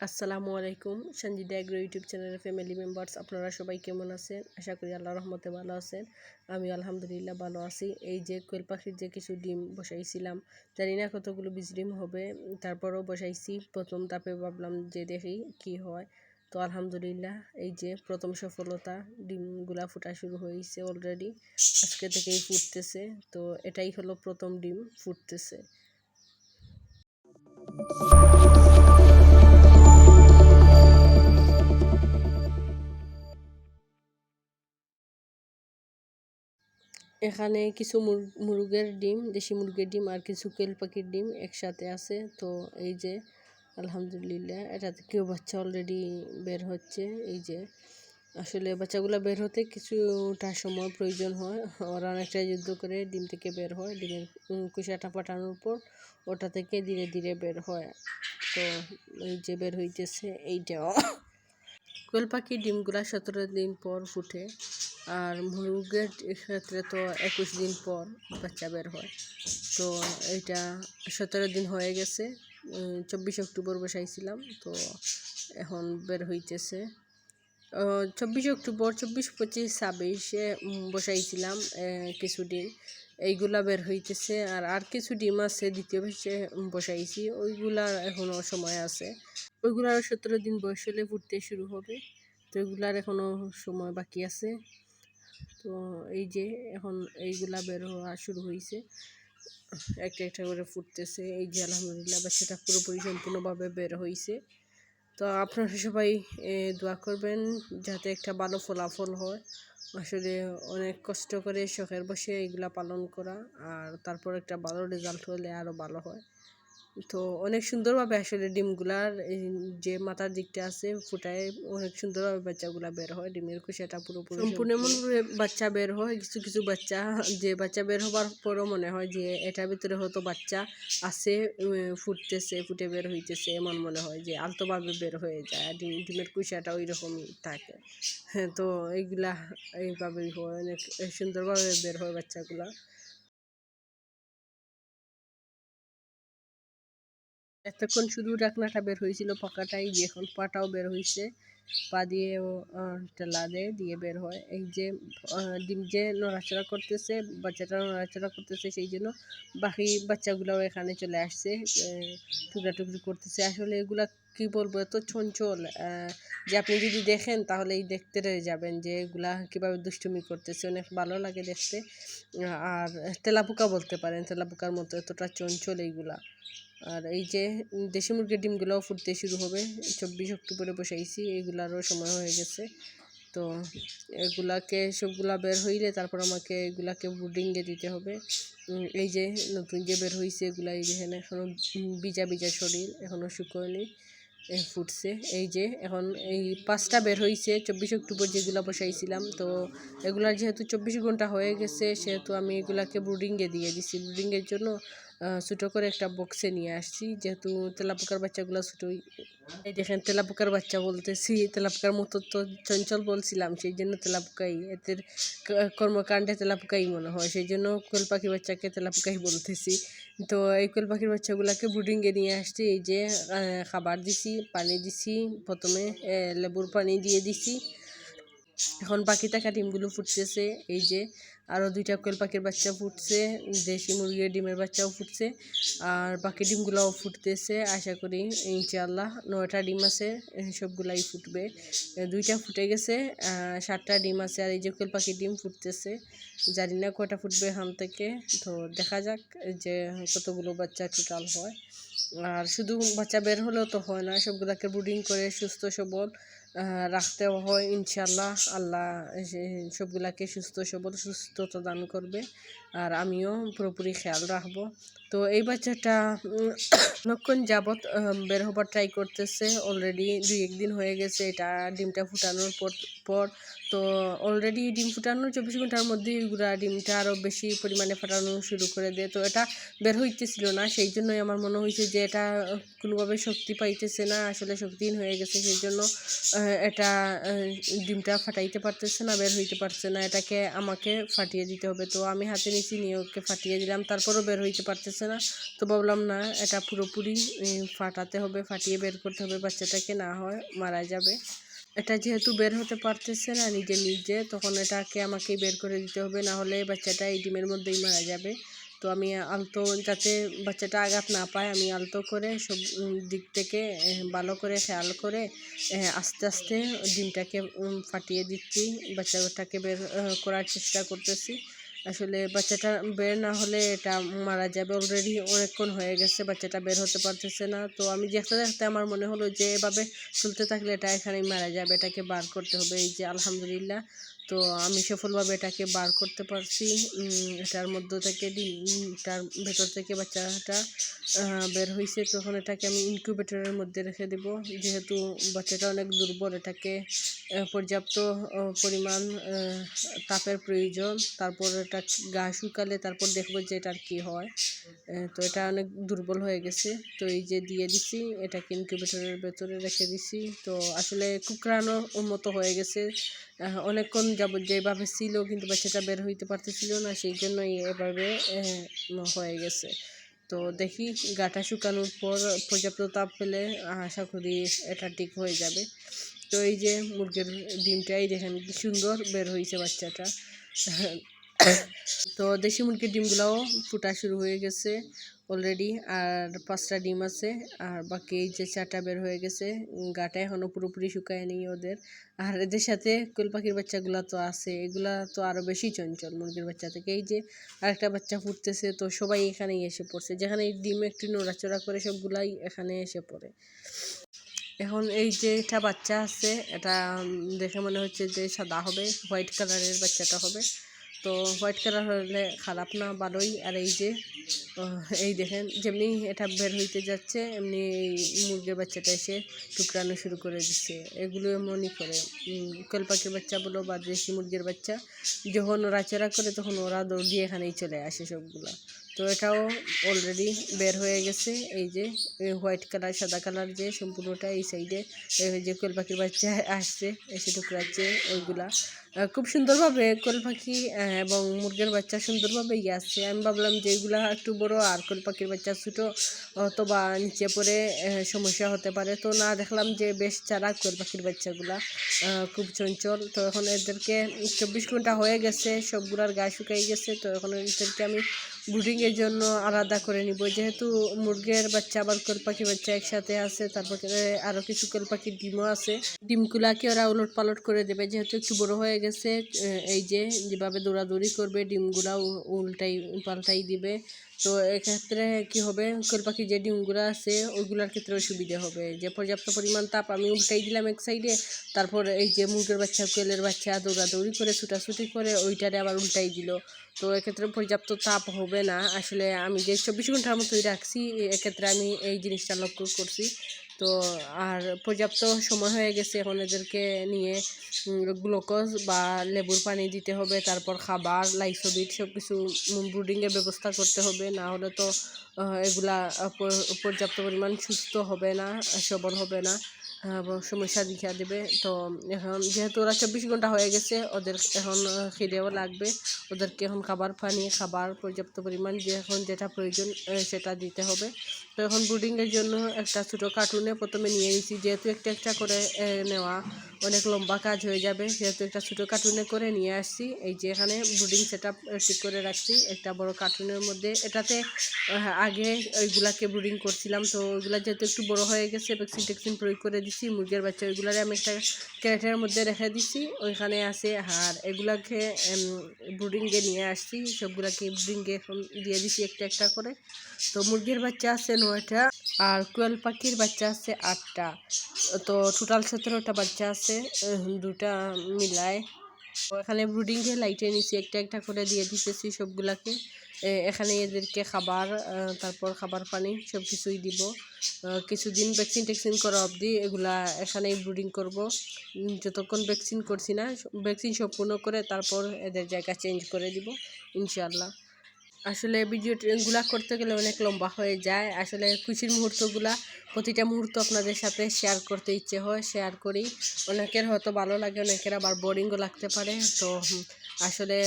আসসালামু আলাইকুম। Sanjida agro YouTube চ্যানেলের ফ্যামিলি মেম্বার্স, আপনারা সবাই কেমন আছেন? আশা করি আল্লাহর রহমতে ভালো আছেন। আমি আলহামদুলিল্লাহ ভালো আছি। এই যে কোয়েল পাখির যে কিছু ডিম বসাইছিলাম, জানি না কতগুলো বীজ ডিম হবে, তারপরেও বসাইছি। প্রথম ধাপে ভাবলাম যে দেখি কি হয়। তো আলহামদুলিল্লাহ এই যে প্রথম সফলতা, ডিমগুলা ফুটা শুরু হয়েছে অলরেডি। আজকে থেকেই ফুটতেছে। তো এটাই হলো প্রথম ডিম ফুটতেছে। এখানে কিছু মুরগের ডিম, দেশি মুরগির ডিম আর কিছু কোয়েল পাখির ডিম একসাথে আছে। তো এই যে আলহামদুলিল্লাহ এটা থেকেও বাচ্চা অলরেডি বের হচ্ছে। এই যে আসলে বাচ্চাগুলো বের হতে কিছুটা সময় প্রয়োজন হয়। ওরা অনেকটা যুদ্ধ করে ডিম থেকে বের হয়। ডিমের কুসাটা পাঠানোর পর ওটা থেকে ধীরে ধীরে বের হয়। তো এই যে বের হইতেছে এইটাও। কোয়েল পাখির ডিমগুলা 17 দিন পর ফুটে, আর মুরগের ক্ষেত্রে তো 21 দিন পর বাচ্চা বের হয়। তো এইটা 17 দিন হয়ে গেছে। 24 অক্টোবর বসাইছিলাম, তো এখন বের হইতেছে। 24 অক্টোবর, 24, 25, 26 বসাইছিলাম কিছু ডিম। এইগুলা বের হইতেছে। আর কিছু ডিম আছে দ্বিতীয় বেশে বসাইছি, ওইগুলার এখনও সময় আছে। ওইগুলার 17 দিন বয়স হলে ফুটতে শুরু হবে। তো এগুলার এখনও সময় বাকি আছে। তো এই যে এখন এইগুলা বের হওয়া শুরু হয়েছে, একটা একটা করে ফুটতেছে। এই যে আলহামদুলিল্লাহ বাচ্চাটা পুরোপুরি সম্পূর্ণভাবে বের হয়েছে। তো আপনারা সবাই দোয়া করবেন যাতে একটা ভালো ফলাফল হয়। আসলে অনেক কষ্ট করে শখের বসে এগুলা পালন করা, আর তারপর একটা ভালো রেজাল্ট হলে আরও ভালো হয়। তো অনেক সুন্দরভাবে আসলে ডিমগুলার যে মাথার দিকটা আছে ফুটায় অনেক সুন্দরভাবে বাচ্চাগুলা বের হয়। ডিমের কুসাটা পুরোপুরি সম্পূর্ণ এমনভাবে বাচ্চা বের হয়। কিছু কিছু বাচ্চা, যে বাচ্চা বের হবার পরও মনে হয় যে এটার ভিতরে হয়তো বাচ্চা আছে, ফুটতেছে, ফুটে বের হইতেছে, এমন মনে হয় যে আলতোভাবে বের হয়ে যায়। আর ডিমের কুসাটা ওই রকমই থাকে। হ্যাঁ, তো এইগুলা এইভাবেই হয়, অনেক সুন্দরভাবে বের হয় বাচ্চাগুলা। এতক্ষণ শুধু ডাকনাটা বের হয়েছিল পাকাটাই, যে এখন পাটাও বের হয়েছে। পা দিয়েও টেলা দিয়ে বের হয়। এই যে ডিম যে নড়াচড়া করতেছে, বাচ্চাটা নড়াচড়া করতেছে, সেই জন্য বাকি বাচ্চাগুলোও এখানে চলে আসছে, টুকরাটুকরি করতেছে। আসলে এগুলা কি বলবো, এত চঞ্চল যে আপনি যদি দেখেন তাহলেই দেখতে রয়ে যাবেন যে এগুলা কীভাবে দুষ্টুমি করতেছে। অনেক ভালো লাগে দেখতে। আর তেলাপোকা বলতে পারেন, তেলাপোকার মতো এতটা চঞ্চল এইগুলা। আর এই যে দেশি মুরগির ডিমগুলোও ফুটতে শুরু হবে। 24 অক্টোবরে বসাইছি, এগুলারও সময় হয়ে গেছে। তো এগুলাকে সবগুলা বের হইলে তারপর আমাকে এগুলাকে ব্রুডিংয়ে দিতে হবে। এই যে নতুন যে বের হয়েছে এগুলা, এই যে এখনও ভিজা ভিজা শরীর, এখনও শুকোয়নি, ফুটছে। এই যে এখন এই 5টা বের হয়েছে 24 অক্টোবর যেগুলো বসাইছিলাম। তো এগুলার যেহেতু 24 ঘন্টা হয়ে গেছে, সেহেতু আমি এগুলাকে ব্রুডিংয়ে দিয়ে দিছি। ব্রুডিংয়ের জন্য ছোটো করে একটা বক্সে নিয়ে আসছি, যেহেতু তেলাপোকার বাচ্চাগুলো ছোটোই। এই দেখেন তেলাপোকার বাচ্চা বলতেছি, তেলাপোকার মতো তো চঞ্চল বলছিলাম, সেই জন্য তেলাপোকাই, এদের কর্মকাণ্ডে তেলাপোকাই মনে হয়, সেই জন্য কোয়েল পাখি বাচ্চাকে তেলাপোকাই বলতেছি। তো এই কোয়েল পাখির বাচ্চাগুলোকে ব্রুডিংয়ে নিয়ে আসছি। এই যে খাবার দিছি, পানি দিছি, প্রথমে লেবুর পানি দিয়ে দিছি। এখন বাকি থাকা ডিমগুলো ফুটতেছে। এই যে আরও 2টা কোয়েল পাখির বাচ্চা ফুটছে, দেশি মুরগির ডিমের বাচ্চাও ফুটছে, আর বাকি ডিমগুলোও ফুটতেছে। আশা করি ইনশাআল্লাহ 9টা ডিম আছে, সবগুলাই ফুটবে। 2টা ফুটে গেছে, 7টা ডিম আছে। আর এই যে কোয়েল পাখির ডিম ফুটতেছে, জানি না কয়টা ফুটবে এখান থেকে। তো দেখা যাক যে কতগুলো বাচ্চা টোটাল হয়। আর শুধু বাচ্চা বের হলেও তো হয় না, সবগুলোকে ব্রুডিং করে সুস্থ সবল রাখতেও হয়। ইনশাআল্লাহ আল্লাহ সবগুলাকে সুস্থ সবল সুস্থতা দান করবে, আর আমিও পুরোপুরি খেয়াল রাখবো। তো এই বাচ্চাটা অনেকক্ষণ যাবৎ বের হবার ট্রাই করতেছে। অলরেডি 2-1 দিন হয়ে গেছে এটা ডিমটা ফুটানোর পর। তো অলরেডি ডিম ফুটানোর 24 ঘন্টার মধ্যেই ওইগুলা ডিমটা আরও বেশি পরিমাণে ফাটানো শুরু করে দেয়। তো এটা বের হইতেছিল না, সেই জন্যই আমার মনে হয়েছে যে এটা কোনোভাবে শক্তি পাইতেছে না, আসলে শক্তিহীন হয়ে গেছে। সেই জন্য এটা ডিমটা ফাটাইতে পারতেছে না, বের হইতে পারছে না, এটাকে আমাকে ফাটিয়ে দিতে হবে। তো আমি হাতে নিচে নিয়ে ওকে ফাটিয়ে দিলাম, তারপরও বের হইতে পারতেছে না। তো ভাবলাম না, এটা পুরোপুরি ফাটাতে হবে, ফাটিয়ে বের করতে হবে, বাচ্চাটাকে না হয় মারা যাবে। এটা যেহেতু বের হতে পারতেছে না নিজে নিজে, তখন এটাকে আমাকেই বের করে দিতে হবে, না হলে বাচ্চাটা এই ডিমের মধ্যেই মারা যাবে। তো আমি আলতো, যাতে বাচ্চাটা আঘাত না পায়, আমি আলতো করে সব দিক থেকে ভালো করে খেয়াল করে আস্তে আস্তে ডিমটাকে ফাটিয়ে দিচ্ছি, বাচ্চাটাকে বের করার চেষ্টা করতেছি। আসলে বাচ্চাটা বের না হলে এটা মারা যাবে, অলরেডি অনেকক্ষণ হয়ে গেছে, বাচ্চাটা বের হতে পারতেছে না। তো আমি দেখতে দেখতে আমার মনে হলো যে এভাবে চলতে থাকলে এটা এখানেই মারা যাবে, এটাকে বার করতে হবে। এই যে আলহামদুলিল্লাহ, তো আমি সফলভাবে এটাকে বার করতে পারছি। এটার মধ্য থেকে ডিমটার ভেতর থেকে বাচ্চাটা বের হয়েছে। তখন এটাকে আমি ইনকিউবেটরের মধ্যে রেখে দেব, যেহেতু বাচ্চাটা অনেক দুর্বল, এটাকে পর্যাপ্ত পরিমাণ তাপের প্রয়োজন। তারপর এটা গা শুকালে তারপর দেখবো যে এটার কী হয়। তো এটা অনেক দুর্বল হয়ে গেছে। তো এই যে দিয়ে দিছি, এটাকে ইনকিউবেটরের ভেতরে রেখে দিছি। তো আসলে কুকড়ানোর মতো হয়ে গেছে, অনেকক্ষণ যাবত যেভাবে ছিল, কিন্তু বাচ্চাটা বের হইতে পারতেছিল না, সেই জন্যই এভাবে হয়ে গেছে। তো দেখি গাটা শুকানোর পর পর্যাপ্ত তাপ পেলে আশা করি এটা ঠিক হয়ে যাবে। তো এই যে মুরগির ডিমটাই দেখেন কি সুন্দর বের হয়েছে বাচ্চাটা। তো দেশি মুরগির ডিমগুলোও ফুটা শুরু হয়ে গেছে অলরেডি, আর 5টা ডিম আছে, আর বাকি এই যে 4টা বের হয়ে গেছে। গাটা এখনও পুরোপুরি শুকায় নেই ওদের। আর এদের সাথে কোয়েল পাখির বাচ্চাগুলো তো আছে, এগুলা তো আরও বেশি চঞ্চল মুরগির বাচ্চা থেকে। এই যে আরেকটা বাচ্চা ফুটতেছে, তো সবাই এখানেই এসে পড়ছে, যেখানে এই ডিম একটু নড়াচড়া করে সবগুলাই এখানে এসে পড়ে। এখন এই যে এটা বাচ্চা আছে, এটা দেখে মনে হচ্ছে যে সাদা হবে, হোয়াইট কালারের বাচ্চাটা হবে। তো হোয়াইট কালার হলে খারাপ না, ভালোই। আর এই যে এই দেখেন, যেমনি এটা বের হইতে যাচ্ছে এমনি এই মুরগির বাচ্চাটা এসে টুকরানো শুরু করে দিচ্ছে। এগুলো এমনই করে, কোয়েল পাখির বাচ্চা বলো বা দেশি মুরগির বাচ্চা, যখন নড়াচড়া করে তখন ওরা দৌড় দিয়ে এখানেই চলে আসে সবগুলো। তো এটাও অলরেডি বের হয়ে গেছে। এই যে হোয়াইট কালার সাদা কালার যে সম্পূর্ণটা এই সাইডে যে কোয়েল পাখির বাচ্চা আসছে, এসে টুকরাচ্ছে ওইগুলা। খুব সুন্দরভাবে কোয়েল পাখি এবং মুরগির বাচ্চা সুন্দরভাবে আসছে। আমি ভাবলাম যে এগুলা একটু বড়, আর কোয়েল পাখির বাচ্চা ছোটো, অথবা নিচে পড়ে সমস্যা হতে পারে। তো না, দেখলাম যে বেশ চালাক কোয়েল পাখির বাচ্চাগুলা, খুব চঞ্চল। তো এখন এদেরকে 24 ঘন্টা হয়ে গেছে, সবগুলার গা শুকাই গেছে। তো এখন এদেরকে আমি ব্রুডিংয়ের জন্য আলাদা করে নিব, যেহেতু মুরগির বাচ্চা আবার কোয়েল পাখির বাচ্চা একসাথে আছে। তারপরে আরও কিছু কোয়েল পাখির ডিমও আছে, ডিমগুলাকে ওরা উলট পালট করে দেবে, যেহেতু একটু বড় হয়ে গেছে। এই যে যেভাবে দৌড়াদৌড়ি করবে, ডিমগুলা উল্টাই পাল্টাই দিবে। তো এক্ষেত্রে কি হবে, কোয়েল পাখির যে ডিমগুলো আছে ওইগুলোর ক্ষেত্রেও সুবিধা হবে, যে পর্যাপ্ত পরিমাণ তাপ আমি উল্টাই দিলাম এক সাইডে, তারপর এই যে মুরগির বাচ্চা কোয়েলের বাচ্চা দৌড়াদৌড়ি করে ছুটাছুটি করে ওইটারে আবার উল্টাই দিল। তো এক্ষেত্রে পর্যাপ্ত তাপ হবে না। আসলে আমি যে 24 ঘন্টার মতোই রাখছি, এক্ষেত্রে আমি এই জিনিসটা লক্ষ্য করছি। তো আর পর্যাপ্ত সময় হয়ে গেছে, এখন এদেরকে নিয়ে গ্লুকোজ বা লেবুর পানি দিতে হবে, তারপর খাবার, লাইসোবিট সব কিছু ব্রুডিংয়ের ব্যবস্থা করতে হবে, না হলে তো এগুলা পর্যাপ্ত পরিমাণ সুস্থ হবে না, সবল হবে না, সমস্যা দেখা দেবে। তো এখন যেহেতু ওরা 24 ঘন্টা হয়ে গেছে, ওদের এখন খিদেও লাগবে, ওদেরকে এখন খাবার পর্যাপ্ত পরিমাণ যে এখন যেটা প্রয়োজন সেটা দিতে হবে। তো এখন ব্রুডিংয়ের জন্য একটা ছোটো কার্টুনে প্রথমে নিয়ে নিয়েছি, যেহেতু একটা একটা করে নেওয়া অনেক লম্বা কাজ হয়ে যাবে, সেহেতু একটা ছোটো কার্টুনে করে নিয়ে আসছি। এই যে এখানে ব্রুডিং সেট আপ ঠিক করে রাখছি একটা বড় কার্টুনের মধ্যে। এটাতে আগে ওইগুলাকে ব্রুডিং করছিলাম, তো ওইগুলা যেহেতু একটু বড় হয়ে গেছে, ভ্যাকসিন ট্যাকসিন প্রয়োগ করে দিছি মুরগির বাচ্চা, ওইগুলারে আমি একটা ক্যারেটের মধ্যে রেখে দিছি, ওইখানে আছে। আর এগুলাকে ব্রুডিংয়ে নিয়ে আসছি, সবগুলাকে ব্রুডিংয়ে এখন দিয়ে দিছি একটা একটা করে। তো মুরগির বাচ্চা আছে 9টা, আর কোয়েল পাখির বাচ্চা আছে 8টা। তো টোটাল 17টা বাচ্চা আছে, দুটা মিলায়। তো এখানে ব্রুডিংয়ে লাইটে নিচে একটা একটা করে দিয়ে দিতেছি সবগুলাকে। এখানে এদেরকে খাবার, তারপর খাবার পানি সব কিছুই দিব। কিছুদিন ভ্যাকসিন ট্যাকসিন করা অবধি এগুলা এখানেই ব্রুডিং করব, যতক্ষণ ভ্যাকসিন করছি না, ভ্যাকসিন সম্পূর্ণ করে তারপর এদের জায়গা চেঞ্জ করে দিব ইনশাআল্লাহ। আসলে ভিডিওগুলা করতে গেলে অনেক লম্বা হয়ে যায়। আসলে খুশির মুহূর্তগুলা প্রতিটা মুহূর্ত আপনাদের সাথে শেয়ার করতে ইচ্ছে হয়, শেয়ার করি। অনেকের হয়তো ভালো লাগে, অনেকের আবার বোরিংও লাগতে পারে। তো আসলে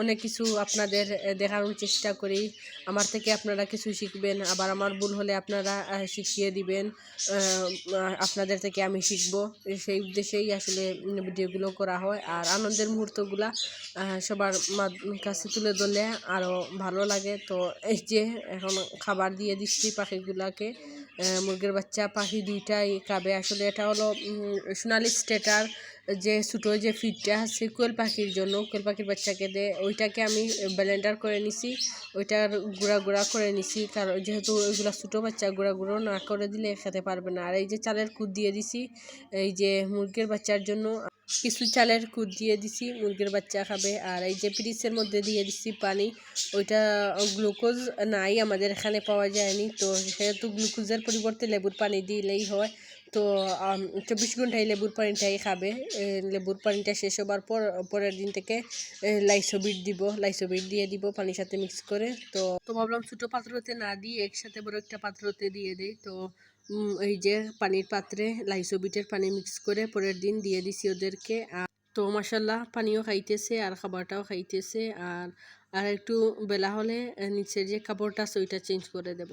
অনেক কিছু আপনাদের দেখানোর চেষ্টা করি। আমার থেকে আপনারা কিছু শিখবেন, আবার আমার ভুল হলে আপনারা শিখিয়ে দিবেন। আপনাদের থেকে আমি শিখব, সেই উদ্দেশ্যেই আসলে ভিডিওগুলো করা হয়। আর আনন্দের মুহূর্তগুলা সবার কাছে তুলে ধরলে আরও ভালো লাগে। তো এই যে এখন খাবার দিয়ে দিচ্ছি পাখিগুলাকে, মুরগির বাচ্চা পাখি দুইটাই খাবে। আসলে এটা হলো সোনালি স্টেটার যে ছোটো যে ফিডটা আছে কোয়েল পাখির জন্য, কোয়েল পাখির বাচ্চাকে দে, ওইটাকে আমি ব্লেন্ডার করে নিছি, ওইটার গুঁড়া গুঁড়া করে নিছি। কারণ যেহেতু ওইগুলো ছোটো বাচ্চা, গুঁড়া গুঁড়ো না করে দিলে খেতে পারবে না। আর এই যে চালের কুদ দিয়ে দিছি এই যে মুরগির বাচ্চার জন্য, কিছু চালের কুদ দিয়ে দিছি, মুরগির বাচ্চা খাবে। আর এই যে পিরিচের মধ্যে দিয়ে দিচ্ছি পানি, ওইটা গ্লুকোজ নাই, আমাদের এখানে পাওয়া যায়নি। তো সেহেতু গ্লুকোজের পরিবর্তে লেবুর পানি দিলেই হয়। তো 24 ঘন্টায় লেবুর পানিটাই খাবে। লেবুর পানিটা শেষ হবার পর পরের দিন থেকে লাইসোবিট দিব, লাইসোবিট দিয়ে দিব পানির সাথে মিক্স করে। তো ভাবলাম ছোটো পাত্রতে না দিয়ে একসাথে বড় একটা পাত্রতে দিয়ে দিই। তো এই যে পানির পাত্রে লাইসোবিটের পানি মিক্স করে পরের দিন দিয়ে দিছি ওদেরকে। তো মাশাল্লাহ পানিও খাইতেছে আর খাবারটাও খাইতেছে। আর একটু বেলা হলে নিচের যে কাপড়টা আছে ওইটা চেঞ্জ করে দেব।